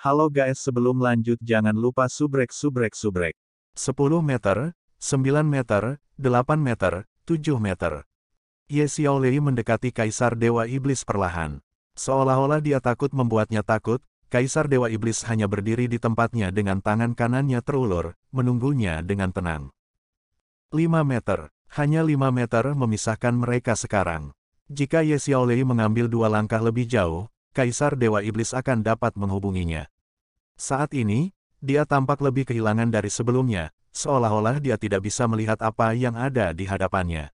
Halo guys, sebelum lanjut jangan lupa subrek. 10 meter, 9 meter, 8 meter, 7 meter. Ye Xiaolei mendekati Kaisar Dewa Iblis perlahan. Seolah-olah dia takut membuatnya takut, Kaisar Dewa Iblis hanya berdiri di tempatnya dengan tangan kanannya terulur, menunggunya dengan tenang. 5 meter. Hanya 5 meter memisahkan mereka sekarang. Jika Ye Xiaolei mengambil 2 langkah lebih jauh, Kaisar Dewa Iblis akan dapat menghubunginya. Saat ini, dia tampak lebih kehilangan dari sebelumnya, seolah-olah dia tidak bisa melihat apa yang ada di hadapannya.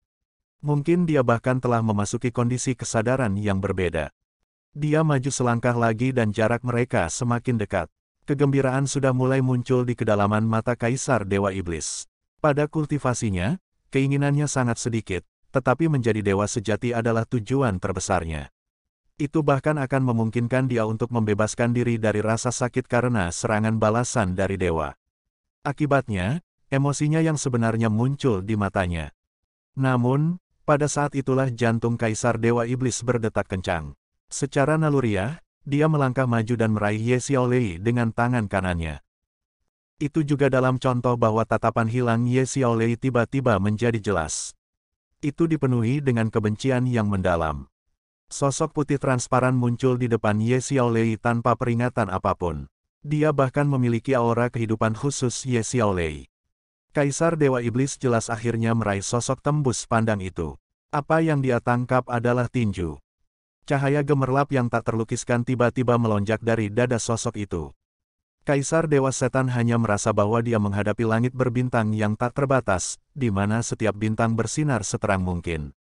Mungkin dia bahkan telah memasuki kondisi kesadaran yang berbeda. Dia maju selangkah lagi dan jarak mereka semakin dekat. Kegembiraan sudah mulai muncul di kedalaman mata Kaisar Dewa Iblis. Pada kultivasinya, keinginannya sangat sedikit, tetapi menjadi dewa sejati adalah tujuan terbesarnya. Itu bahkan akan memungkinkan dia untuk membebaskan diri dari rasa sakit karena serangan balasan dari dewa. Akibatnya, emosinya yang sebenarnya muncul di matanya. Namun, pada saat itulah jantung Kaisar Dewa Iblis berdetak kencang. Secara naluriah, dia melangkah maju dan meraih Ye Xiaolei dengan tangan kanannya. Itu juga dalam contoh bahwa tatapan hilang Ye Xiaolei tiba-tiba menjadi jelas. Itu dipenuhi dengan kebencian yang mendalam. Sosok putih transparan muncul di depan Ye Xiaolei tanpa peringatan apapun. Dia bahkan memiliki aura kehidupan khusus Ye Xiaolei. Kaisar Dewa Iblis jelas akhirnya meraih sosok tembus pandang itu. Apa yang dia tangkap adalah tinju. Cahaya gemerlap yang tak terlukiskan tiba-tiba melonjak dari dada sosok itu. Kaisar Dewa Setan hanya merasa bahwa dia menghadapi langit berbintang yang tak terbatas, di mana setiap bintang bersinar seterang mungkin.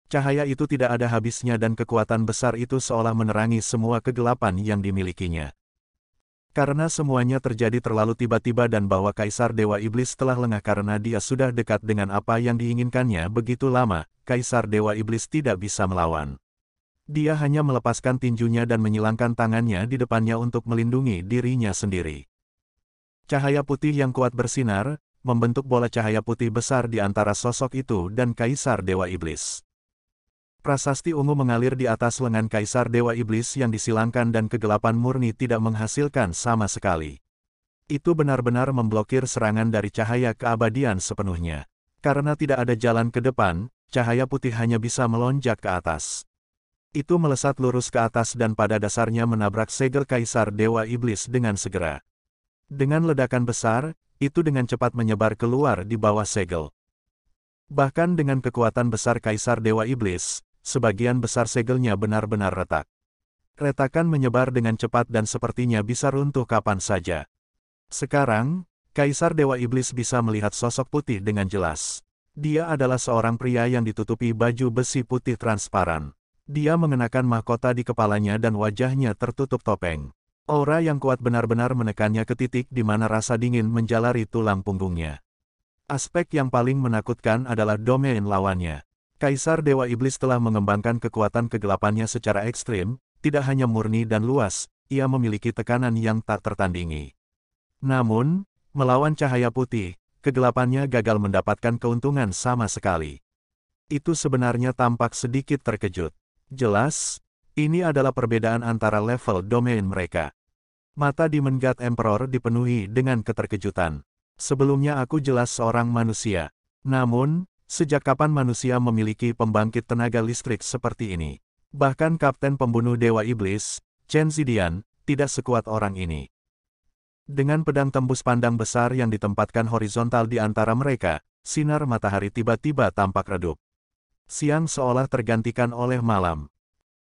Cahaya itu tidak ada habisnya dan kekuatan besar itu seolah menerangi semua kegelapan yang dimilikinya. Karena semuanya terjadi terlalu tiba-tiba dan bahwa Kaisar Dewa Iblis telah lengah karena dia sudah dekat dengan apa yang diinginkannya begitu lama, Kaisar Dewa Iblis tidak bisa melawan. Dia hanya melepaskan tinjunya dan menyilangkan tangannya di depannya untuk melindungi dirinya sendiri. Cahaya putih yang kuat bersinar, membentuk bola cahaya putih besar di antara sosok itu dan Kaisar Dewa Iblis. Prasasti ungu mengalir di atas lengan Kaisar Dewa Iblis yang disilangkan dan kegelapan murni tidak menghasilkan sama sekali. Itu benar-benar memblokir serangan dari cahaya keabadian sepenuhnya. Karena tidak ada jalan ke depan, cahaya putih hanya bisa melonjak ke atas. Itu melesat lurus ke atas dan pada dasarnya menabrak segel Kaisar Dewa Iblis dengan segera. Dengan ledakan besar, itu dengan cepat menyebar keluar di bawah segel. Bahkan dengan kekuatan besar Kaisar Dewa Iblis, sebagian besar segelnya benar-benar retak. Retakan menyebar dengan cepat dan sepertinya bisa runtuh kapan saja. Sekarang, Kaisar Dewa Iblis bisa melihat sosok putih dengan jelas. Dia adalah seorang pria yang ditutupi baju besi putih transparan. Dia mengenakan mahkota di kepalanya dan wajahnya tertutup topeng. Aura yang kuat benar-benar menekannya ke titik di mana rasa dingin menjalari tulang punggungnya. Aspek yang paling menakutkan adalah domain lawannya. Kaisar Dewa Iblis telah mengembangkan kekuatan kegelapannya secara ekstrim, tidak hanya murni dan luas, ia memiliki tekanan yang tak tertandingi. Namun, melawan cahaya putih, kegelapannya gagal mendapatkan keuntungan sama sekali. Itu sebenarnya tampak sedikit terkejut. Jelas, ini adalah perbedaan antara level domain mereka. Mata Demon God Emperor dipenuhi dengan keterkejutan. Sebelumnya aku jelas seorang manusia. Namun, sejak kapan manusia memiliki pembangkit tenaga listrik seperti ini? Bahkan Kapten Pembunuh Dewa Iblis, Chen Zidian, tidak sekuat orang ini. Dengan pedang tembus pandang besar yang ditempatkan horizontal di antara mereka, sinar matahari tiba-tiba tampak redup. Siang seolah tergantikan oleh malam.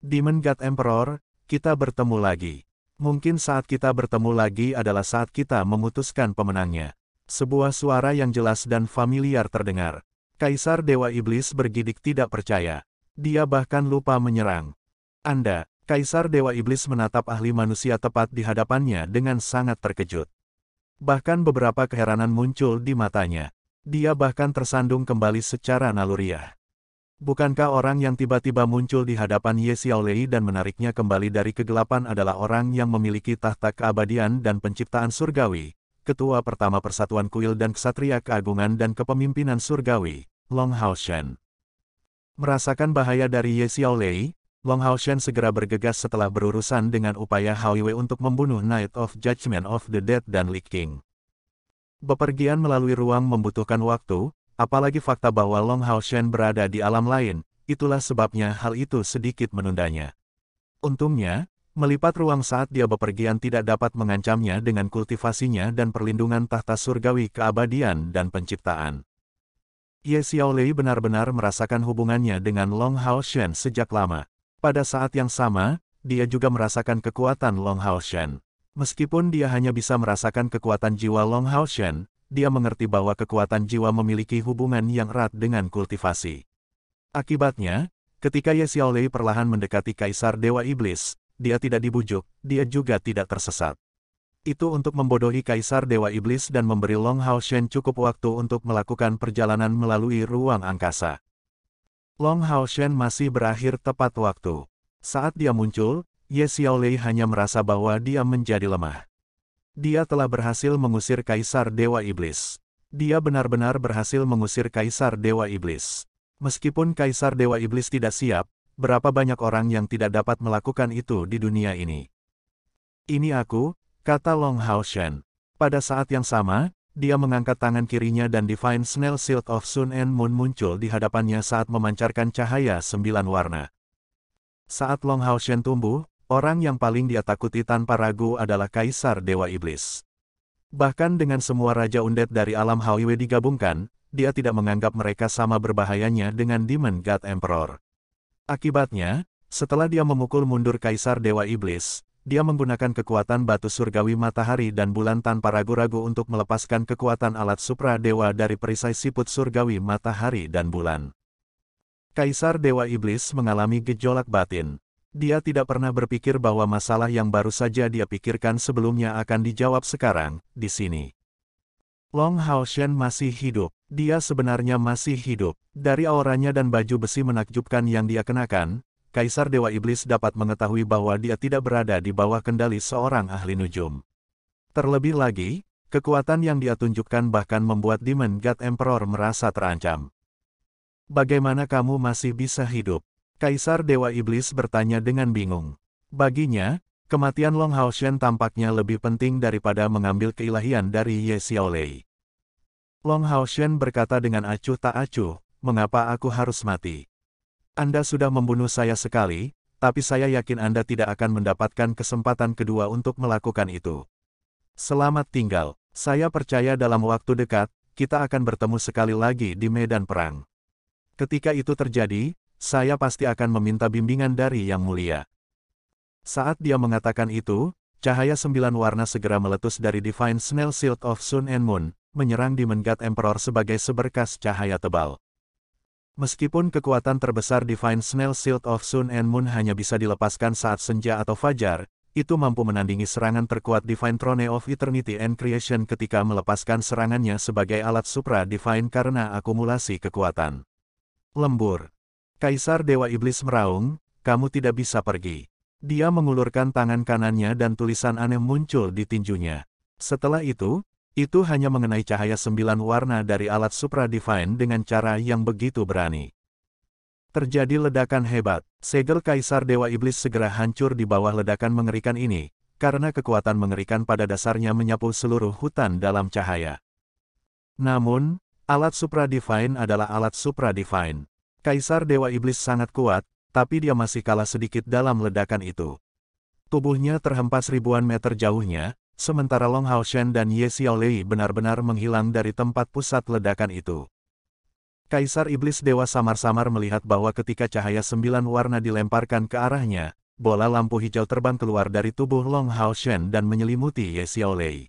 Demon God Emperor, kita bertemu lagi. Mungkin saat kita bertemu lagi adalah saat kita memutuskan pemenangnya. Sebuah suara yang jelas dan familiar terdengar. Kaisar Dewa Iblis bergidik tidak percaya. Dia bahkan lupa menyerang. Anda, Kaisar Dewa Iblis menatap ahli manusia tepat di hadapannya dengan sangat terkejut. Bahkan beberapa keheranan muncul di matanya. Dia bahkan tersandung kembali secara naluriah. Bukankah orang yang tiba-tiba muncul di hadapan Ye Xiaolei dan menariknya kembali dari kegelapan adalah orang yang memiliki tahta keabadian dan penciptaan surgawi, ketua pertama Persatuan Kuil dan Ksatria Keagungan dan Kepemimpinan Surgawi, Long Hao Shen. Merasakan bahaya dari Ye Xiaolei, Long Haoshen segera bergegas setelah berurusan dengan upaya Hao Yue untuk membunuh Knight of Judgment of the Dead dan Li Qing. Bepergian melalui ruang membutuhkan waktu, apalagi fakta bahwa Long Haoshen berada di alam lain, itulah sebabnya hal itu sedikit menundanya. Untungnya, melipat ruang saat dia bepergian tidak dapat mengancamnya dengan kultivasinya dan perlindungan tahta surgawi keabadian dan penciptaan. Ye Xiaolei benar-benar merasakan hubungannya dengan Long Haoshen sejak lama. Pada saat yang sama, dia juga merasakan kekuatan Long Haoshen. Meskipun dia hanya bisa merasakan kekuatan jiwa Long Haoshen, dia mengerti bahwa kekuatan jiwa memiliki hubungan yang erat dengan kultivasi. Akibatnya, ketika Ye Xiaolei perlahan mendekati Kaisar Dewa Iblis, dia tidak dibujuk, dia juga tidak tersesat. Itu untuk membodohi Kaisar Dewa Iblis dan memberi Long Haoshen cukup waktu untuk melakukan perjalanan melalui ruang angkasa. Long Haoshen masih berakhir tepat waktu. Saat dia muncul, Ye Xiaolei hanya merasa bahwa dia menjadi lemah. Dia telah berhasil mengusir Kaisar Dewa Iblis. Dia benar-benar berhasil mengusir Kaisar Dewa Iblis. Meskipun Kaisar Dewa Iblis tidak siap, berapa banyak orang yang tidak dapat melakukan itu di dunia ini. Ini aku, kata Long Haoshen. Pada saat yang sama, dia mengangkat tangan kirinya dan Divine Snail Shield of Sun and Moon muncul di hadapannya saat memancarkan cahaya 9 warna. Saat Long Haoshen tumbuh, orang yang paling dia takuti tanpa ragu adalah Kaisar Dewa Iblis. Bahkan dengan semua Raja Undead dari alam Hao Yue digabungkan, dia tidak menganggap mereka sama berbahayanya dengan Demon God Emperor. Akibatnya, setelah dia memukul mundur Kaisar Dewa Iblis, dia menggunakan kekuatan batu surgawi matahari dan bulan tanpa ragu-ragu untuk melepaskan kekuatan alat supra dewa dari perisai siput surgawi matahari dan bulan. Kaisar Dewa Iblis mengalami gejolak batin. Dia tidak pernah berpikir bahwa masalah yang baru saja dia pikirkan sebelumnya akan dijawab sekarang, di sini. Long Haoshen masih hidup. Dia sebenarnya masih hidup. Dari auranya dan baju besi menakjubkan yang dia kenakan, Kaisar Dewa Iblis dapat mengetahui bahwa dia tidak berada di bawah kendali seorang ahli nujum. Terlebih lagi, kekuatan yang dia tunjukkan bahkan membuat Demon God Emperor merasa terancam. Bagaimana kamu masih bisa hidup? Kaisar Dewa Iblis bertanya dengan bingung. Baginya, kematian Long Haoshen tampaknya lebih penting daripada mengambil keilahian dari Ye Xiaolei. Long Haoshen berkata dengan acuh tak acuh, mengapa aku harus mati? Anda sudah membunuh saya sekali, tapi saya yakin Anda tidak akan mendapatkan kesempatan kedua untuk melakukan itu. Selamat tinggal, saya percaya dalam waktu dekat, kita akan bertemu sekali lagi di medan perang. Ketika itu terjadi, saya pasti akan meminta bimbingan dari Yang Mulia. Saat dia mengatakan itu, cahaya 9 warna segera meletus dari Divine Snail Shield of Sun and Moon, menyerang Demon God Emperor sebagai seberkas cahaya tebal. Meskipun kekuatan terbesar Divine Snail Shield of Sun and Moon hanya bisa dilepaskan saat senja atau fajar, itu mampu menandingi serangan terkuat Divine Throne of Eternity and Creation ketika melepaskan serangannya sebagai alat supra divine karena akumulasi kekuatan. Lembur. Kaisar Dewa Iblis meraung, kamu tidak bisa pergi. Dia mengulurkan tangan kanannya dan tulisan aneh muncul di tinjunya. Setelah itu hanya mengenai cahaya 9 warna dari alat supra divine dengan cara yang begitu berani. Terjadi ledakan hebat. Segel Kaisar Dewa Iblis segera hancur di bawah ledakan mengerikan ini, karena kekuatan mengerikan pada dasarnya menyapu seluruh hutan dalam cahaya. Namun, alat supra divine adalah alat supra divine. Kaisar Dewa Iblis sangat kuat, tapi dia masih kalah sedikit dalam ledakan itu. Tubuhnya terhempas ribuan meter jauhnya, sementara Long Haoshen dan Ye Xiaolei benar-benar menghilang dari tempat pusat ledakan itu. Kaisar Iblis Dewa samar-samar melihat bahwa ketika cahaya 9 warna dilemparkan ke arahnya, bola lampu hijau terbang keluar dari tubuh Long Haoshen dan menyelimuti Ye Xiaolei.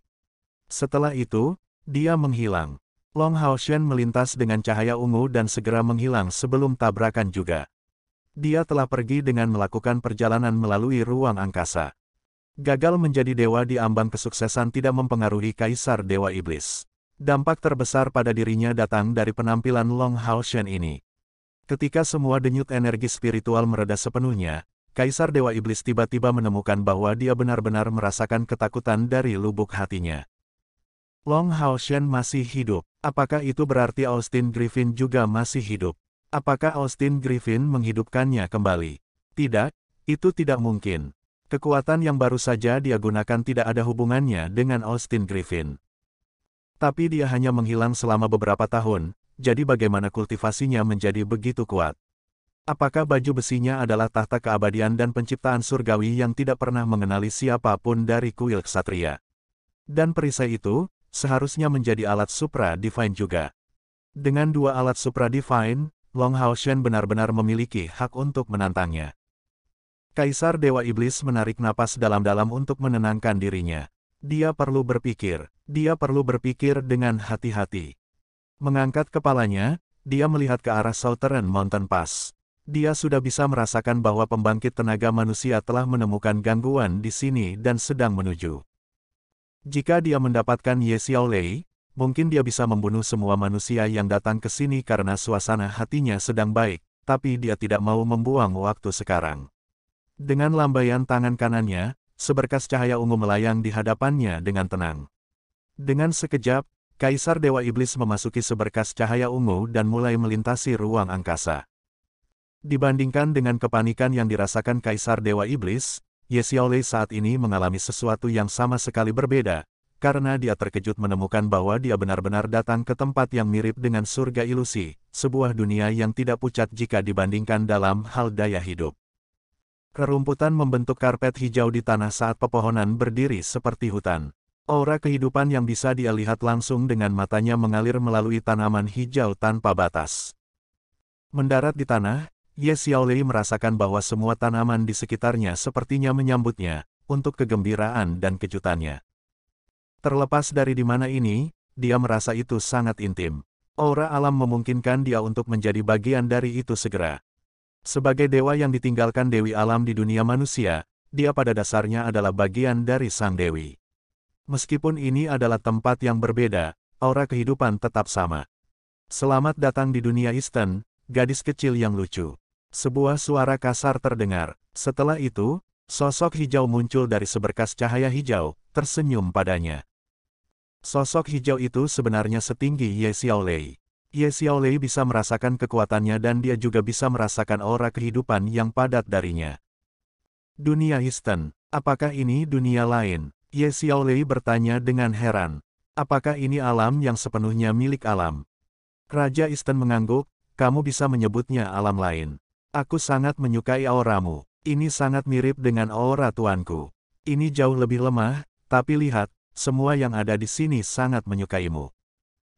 Setelah itu, dia menghilang. Long Haoshen melintas dengan cahaya ungu dan segera menghilang sebelum tabrakan juga. Dia telah pergi dengan melakukan perjalanan melalui ruang angkasa. Gagal menjadi dewa di ambang kesuksesan tidak mempengaruhi Kaisar Dewa Iblis. Dampak terbesar pada dirinya datang dari penampilan Long Haoshen ini. Ketika semua denyut energi spiritual mereda sepenuhnya, Kaisar Dewa Iblis tiba-tiba menemukan bahwa dia benar-benar merasakan ketakutan dari lubuk hatinya. Long Haoshen masih hidup. Apakah itu berarti Austin Griffin juga masih hidup? Apakah Austin Griffin menghidupkannya kembali? Tidak, itu tidak mungkin. Kekuatan yang baru saja dia gunakan tidak ada hubungannya dengan Austin Griffin. Tapi dia hanya menghilang selama beberapa tahun, jadi bagaimana kultivasinya menjadi begitu kuat? Apakah baju besinya adalah tahta keabadian dan penciptaan surgawi yang tidak pernah mengenali siapapun dari kuil ksatria? Dan perisai itu, seharusnya menjadi alat supra divine juga. Dengan dua alat supra divine, Long Hao Shen benar-benar memiliki hak untuk menantangnya. Kaisar Dewa Iblis menarik napas dalam-dalam untuk menenangkan dirinya. Dia perlu berpikir dengan hati-hati. Mengangkat kepalanya, dia melihat ke arah Southern Mountain Pass. Dia sudah bisa merasakan bahwa pembangkit tenaga manusia telah menemukan gangguan di sini dan sedang menuju. Jika dia mendapatkan Ye Xiaolei, mungkin dia bisa membunuh semua manusia yang datang ke sini karena suasana hatinya sedang baik, tapi dia tidak mau membuang waktu sekarang. Dengan lambaian tangan kanannya, seberkas cahaya ungu melayang di hadapannya dengan tenang. Dengan sekejap, Kaisar Dewa Iblis memasuki seberkas cahaya ungu dan mulai melintasi ruang angkasa. Dibandingkan dengan kepanikan yang dirasakan Kaisar Dewa Iblis, Ye Xiaolei saat ini mengalami sesuatu yang sama sekali berbeda, karena dia terkejut menemukan bahwa dia benar-benar datang ke tempat yang mirip dengan surga ilusi, sebuah dunia yang tidak pucat jika dibandingkan dalam hal daya hidup. Kerumputan membentuk karpet hijau di tanah saat pepohonan berdiri seperti hutan. Aura kehidupan yang bisa dia lihat langsung dengan matanya mengalir melalui tanaman hijau tanpa batas. Mendarat di tanah, Ye Xiaolei merasakan bahwa semua tanaman di sekitarnya sepertinya menyambutnya, untuk kegembiraan dan kejutannya. Terlepas dari di mana ini, dia merasa itu sangat intim. Aura alam memungkinkan dia untuk menjadi bagian dari itu segera. Sebagai dewa yang ditinggalkan Dewi Alam di dunia manusia, dia pada dasarnya adalah bagian dari Sang Dewi. Meskipun ini adalah tempat yang berbeda, aura kehidupan tetap sama. Selamat datang di dunia Eastern, gadis kecil yang lucu. Sebuah suara kasar terdengar. Setelah itu, sosok hijau muncul dari seberkas cahaya hijau, tersenyum padanya. Sosok hijau itu sebenarnya setinggi Ye Xiaolei. Ye Xiaolei bisa merasakan kekuatannya dan dia juga bisa merasakan aura kehidupan yang padat darinya. Dunia Eastern, apakah ini dunia lain? Ye Xiaolei bertanya dengan heran. Apakah ini alam yang sepenuhnya milik alam? Raja Eastern mengangguk, kamu bisa menyebutnya alam lain. Aku sangat menyukai auramu. Ini sangat mirip dengan aura tuanku. Ini jauh lebih lemah, tapi lihat, semua yang ada di sini sangat menyukaimu.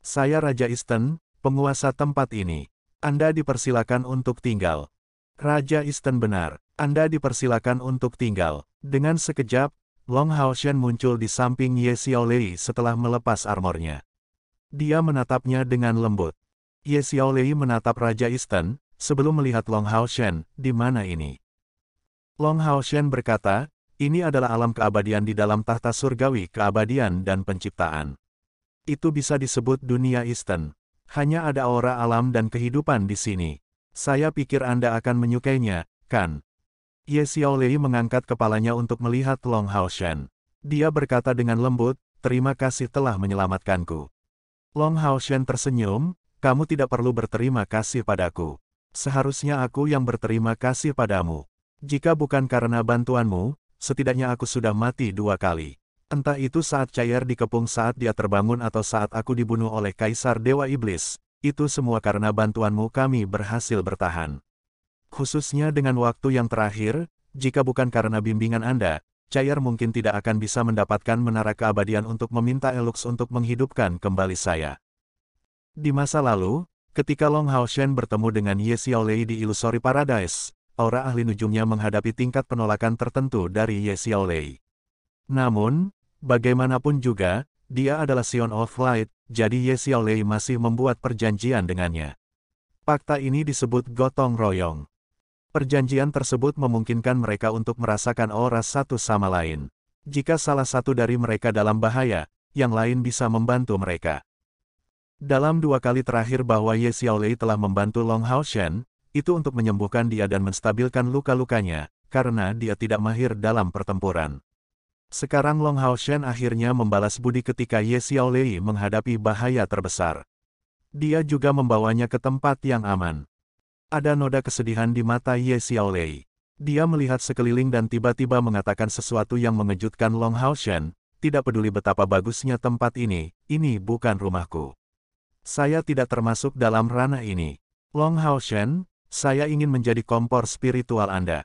Saya Raja Eastern, penguasa tempat ini. Anda dipersilakan untuk tinggal. Raja Eastern benar, Anda dipersilakan untuk tinggal. Dengan sekejap, Long Hao Shen muncul di samping Ye Xiaolei setelah melepas armornya. Dia menatapnya dengan lembut. Ye Xiaolei menatap Raja Eastern, sebelum melihat Long Hao Shen, di mana ini? Long Hao Shen berkata, ini adalah alam keabadian di dalam tahta surgawi keabadian dan penciptaan. Itu bisa disebut dunia Eastern. Hanya ada aura alam dan kehidupan di sini. Saya pikir Anda akan menyukainya, kan? Ye Xiaolei mengangkat kepalanya untuk melihat Long Hao Shen. Dia berkata dengan lembut, terima kasih telah menyelamatkanku. Long Hao Shen tersenyum, kamu tidak perlu berterima kasih padaku. Seharusnya aku yang berterima kasih padamu. Jika bukan karena bantuanmu, setidaknya aku sudah mati 2 kali. Entah itu saat Cair dikepung saat dia terbangun atau saat aku dibunuh oleh Kaisar Dewa Iblis, itu semua karena bantuanmu kami berhasil bertahan. Khususnya dengan waktu yang terakhir, jika bukan karena bimbingan Anda, Cair mungkin tidak akan bisa mendapatkan menara keabadian untuk meminta Elux untuk menghidupkan kembali saya. Di masa lalu, ketika Long Hao Shen bertemu dengan Ye Xiaolei di Illusory Paradise, aura ahli nujumnya menghadapi tingkat penolakan tertentu dari Ye Xiaolei. Namun, bagaimanapun juga, dia adalah Scion of Light, jadi Ye Xiaolei masih membuat perjanjian dengannya. Fakta ini disebut gotong royong. Perjanjian tersebut memungkinkan mereka untuk merasakan aura satu sama lain. Jika salah satu dari mereka dalam bahaya, yang lain bisa membantu mereka. Dalam 2 kali terakhir bahwa Ye Xiaolei telah membantu Long Hao Shen, itu untuk menyembuhkan dia dan menstabilkan luka-lukanya, karena dia tidak mahir dalam pertempuran. Sekarang Long Hao Shen akhirnya membalas budi ketika Ye Xiaolei menghadapi bahaya terbesar. Dia juga membawanya ke tempat yang aman. Ada noda kesedihan di mata Ye Xiaolei. Dia melihat sekeliling dan tiba-tiba mengatakan sesuatu yang mengejutkan Long Hao Shen, tidak peduli betapa bagusnya tempat ini bukan rumahku. Saya tidak termasuk dalam ranah ini. Long Hao Shen, saya ingin menjadi kompor spiritual Anda.